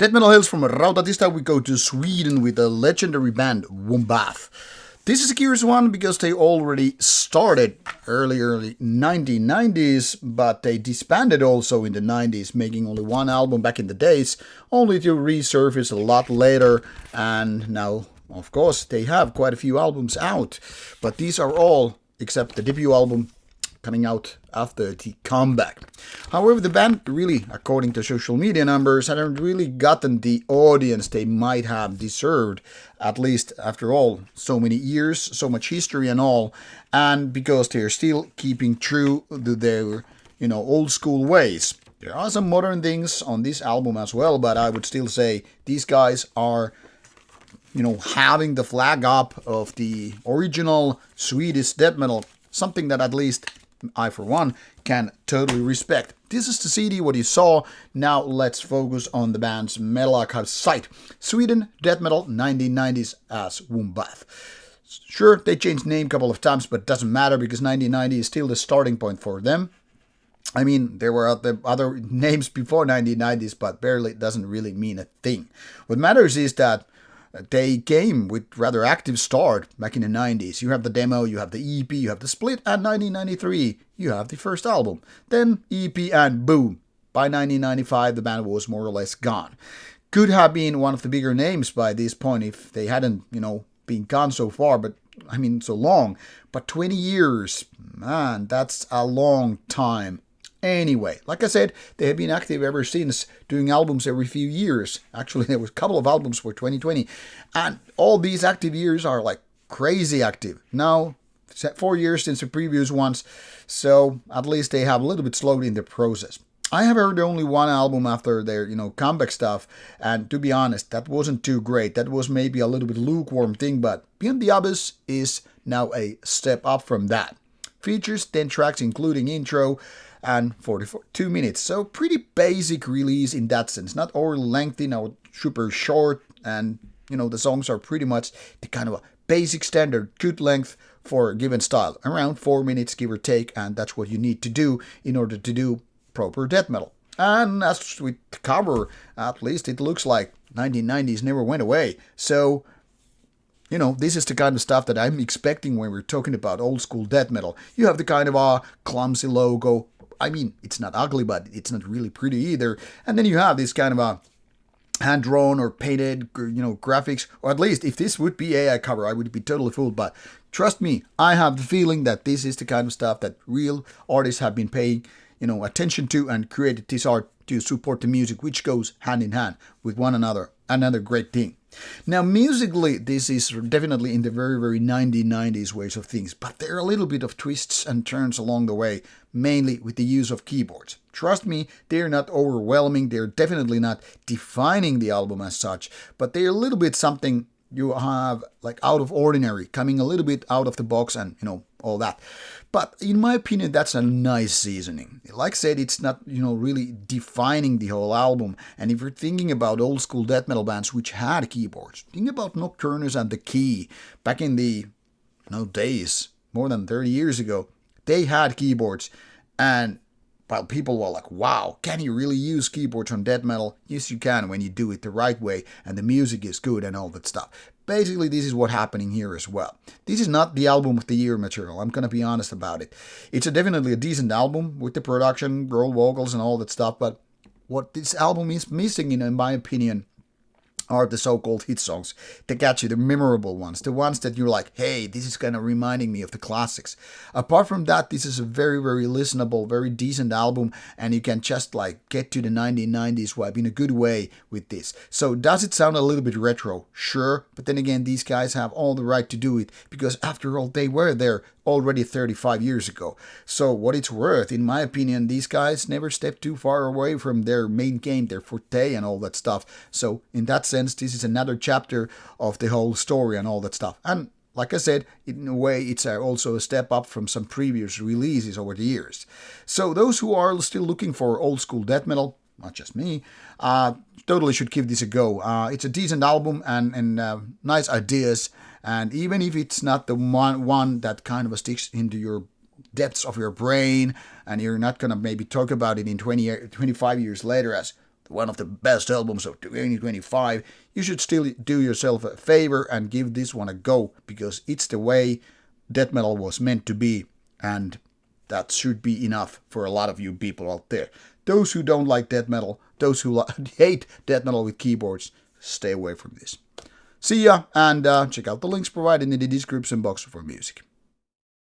Death Metal Hills from Rauta. This time we go to Sweden with the legendary band Wombbath. This is a curious one because they already started early 1990s, but they disbanded also in the 90s, making only one album back in the days, only to resurface a lot later, and now, of course, they have quite a few albums out, but these are all, except the debut album, coming out after the comeback. However, the band really, according to social media numbers, hadn't really gotten the audience they might have deserved, at least after all, so many years, so much history and all, and because they're still keeping true to their, old school ways. There are some modern things on this album as well, but I would still say these guys are having the flag up of the original Swedish death metal, something that at least I, for one, can totally respect. This is the CD, what you saw. Now let's focus on the band's Metal Archive site. Sweden, death metal, 1990s as Wombbath. Sure, they changed name a couple of times, but it doesn't matter because 1990 is still the starting point for them. I mean, there were other names before 1990s, but barely doesn't really mean a thing. What matters is that they came with rather active start back in the 90s. You have the demo, you have the EP, you have the split, and 1993 you have the first album. Then EP and boom. By 1995 the band was more or less gone. Could have been one of the bigger names by this point if they hadn't, been gone so far, but so long. But 20 years, man, that's a long time. Anyway, like I said, they have been active ever since, doing albums every few years. Actually, there was a couple of albums for 2020. And all these active years are like crazy active. Now, 4 years since the previous ones, so at least they have a little bit slowed in the process. I have heard only one album after their, comeback stuff, and to be honest, that wasn't too great. That was maybe a little bit lukewarm thing, but Beyond the Abyss is now a step up from that. Features 10 tracks, including intro, and 42 minutes. So pretty basic release in that sense. Not overly lengthy, not super short. And, the songs are pretty much the kind of a basic standard good length for a given style. Around 4 minutes, give or take. And that's what you need to do in order to do proper death metal. And as with the cover, at least it looks like 1990s never went away. So this is the kind of stuff that I'm expecting when we're talking about old school death metal. You have the kind of a clumsy logo. It's not ugly, but it's not really pretty either. And then you have this kind of a hand-drawn or painted, graphics. Or at least, if this would be AI cover, I would be totally fooled. But trust me, I have the feeling that this is the kind of stuff that real artists have been paying, attention to and created this art to support the music, which goes hand in hand with one another. Another great thing. Now, musically, this is definitely in the very, very 1990s ways of things, but there are a little bit of twists and turns along the way, mainly with the use of keyboards. Trust me, they're not overwhelming, they're definitely not defining the album as such, but they're a little bit something you have like out of ordinary, coming a little bit out of the box and, all that. But in my opinion, that's a nice seasoning. Like I said, it's not, really defining the whole album. And if you're thinking about old school death metal bands which had keyboards, think about Nocturnus and The Key. Back in the days, more than 30 years ago, they had keyboards. And while people were like, wow, can you really use keyboards on death metal? Yes, you can when you do it the right way and the music is good and all that stuff. Basically, this is what's happening here as well. This is not the album of the year material. I'm going to be honest about it. It's definitely a decent album with the production, girl vocals and all that stuff. But what this album is missing, in my opinion, are the so-called hit songs, the catchy, the memorable ones, the ones that you're like, hey, this is kind of reminding me of the classics. Apart from that, this is a very, very listenable, very decent album, and you can just get to the 1990s vibe in a good way with this. So does it sound a little bit retro? Sure, but then again, these guys have all the right to do it, because after all, they were there already 35 years ago. So what it's worth, in my opinion, these guys never stepped too far away from their main game, their forte and all that stuff. So in that sense, this is another chapter of the whole story and all that stuff. And like I said, in a way, it's also a step up from some previous releases over the years. So those who are still looking for old school death metal, not just me, totally should give this a go. It's a decent album and nice ideas. And even if it's not the one that kind of sticks into your depths of your brain, and you're not going to maybe talk about it in 25 years later as, one of the best albums of 2025, you should still do yourself a favor and give this one a go, because it's the way death metal was meant to be, and that should be enough for a lot of you people out there. Those who don't like death metal, those who hate death metal with keyboards, stay away from this. See ya, and check out the links provided in the description box for music.